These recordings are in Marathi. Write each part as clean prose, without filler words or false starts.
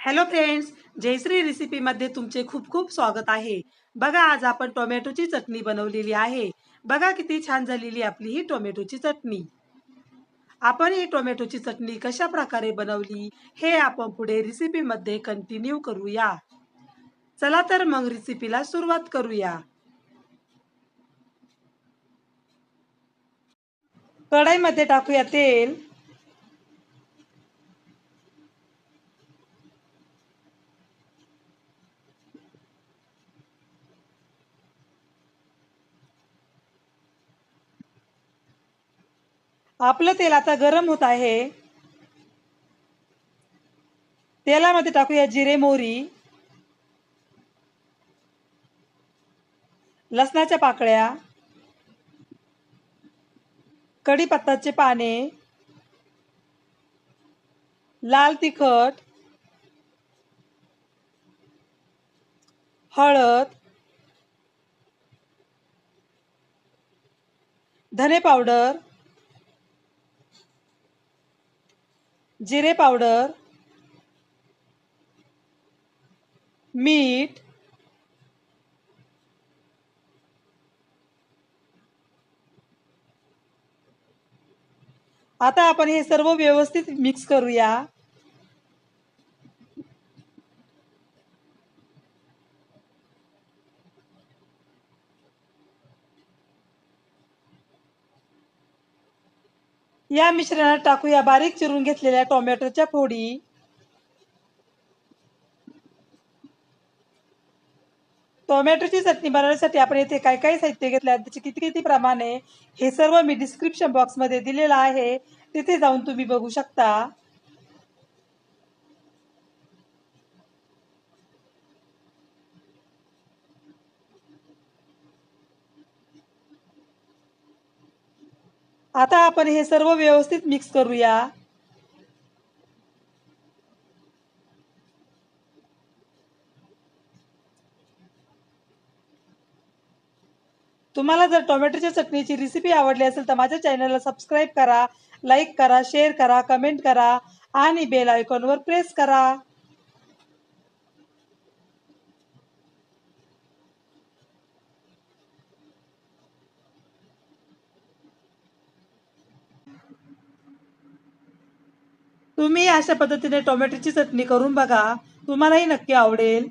हॅलो फ्रेंड्स, जयश्री रेसिपीमध्ये तुमचे खूप खूप स्वागत आहे. बघा, आज आपण टोमॅटोची चटणी बनवलेली आहे. बघा किती छान झालेली आपली ही टोमॅटोची चटणी. आपण ही टोमॅटोची चटणी कशा प्रकारे बनवली हे आपण पुढे रेसिपीमध्ये कंटिन्यू करूया. चला तर मग रेसिपीला सुरुवात करूया. कढईमध्ये टाकूया तेल. आपलं तेल आता गरम होत आहे. तेलामध्ये टाकूया जिरे, मोहरी, लसणाच्या पाकळ्या, कढीपत्त्याचे पाने, लाल तिखट, हळद, धने पावडर, जिरे पावडर, मीठ, आता आपण हे सर्व व्यवस्थित मिक्स करूया. या मिश्रणात टाकूया बारीक चिरून घेतलेल्या टोमॅटोच्या फोडी. टोमॅटोची चटणी बनवण्यासाठी आपण येथे काय काय साहित्य घेतले आहे, त्याचे किती किती प्रमाणे हे सर्व मी डिस्क्रिप्शन बॉक्समध्ये दिलेलं आहे, तिथे जाऊन तुम्ही बघू शकता. आता आपण हे सर्व व्यवस्थित मिक्स करूया. तुम्हाला जर टोमॅटोच्या चटणीची रेसिपी आवडली असेल तर माझ्या चॅनलला सबस्क्राईब करा, लाईक करा, शेअर करा, कमेंट करा आणि बेल आयकॉनवर प्रेस करा. तुम्ही अशा पद्धतीने टोमॅटोची चटणी करून बघा, तुम्हालाही नक्की आवडेल.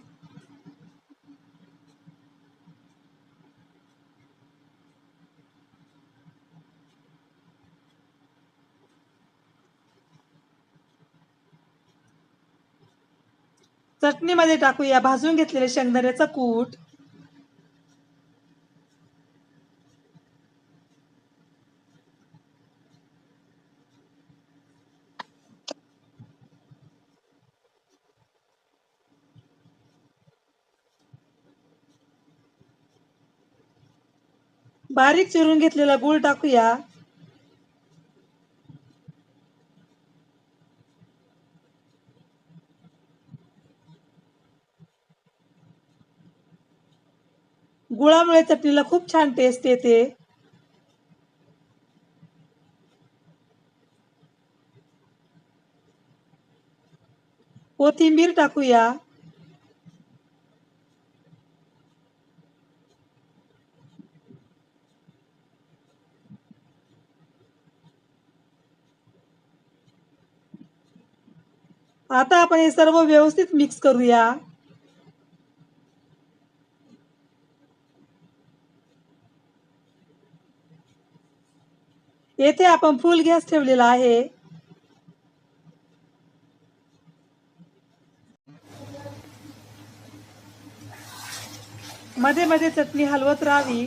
चटणीमध्ये टाकूया भाजून घेतलेले शेंगदाण्याचा कूट, बारीक चिरून घेतलेला गूळ टाकूया, गुळामुळे चटणीला खूप छान टेस्ट येते. कोथिंबीर टाकूया, आता आपण हे सर्व व्यवस्थित मिक्स करूया. येथे आपण फुल गॅस ठेवलेला आहे. मध्ये मध्ये चटणी हलवत राहावी.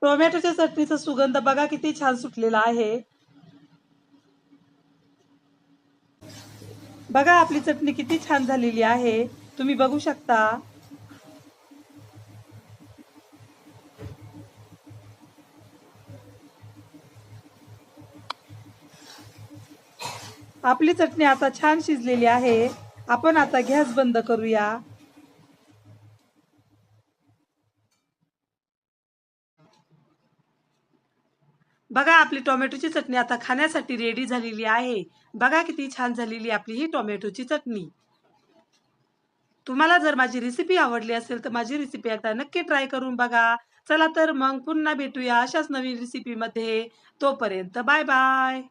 टोमॅटोच्या चटणीचा सुगंध बघा किती छान सुटलेला आहे. बघा आपली चटणी किती छान झालेली आहे, तुम्ही बघू शकता. आपली चटणी आता छान शिजलेली आहे. आपण आता गॅस बंद करूया. बघा आपली टोमॅटोची चटणी आता खाण्यासाठी रेडी झालेली आहे. बघा किती छान झालेली आपली ही टोमॅटोची चटणी. तुम्हाला जर माझी रेसिपी आवडली असेल तर माझी रेसिपी एकदा नक्की ट्राय करून बघा. चला तर मग पुन्हा भेटूया अशाच नवीन रेसिपीमध्ये. तोपर्यंत बाय बाय.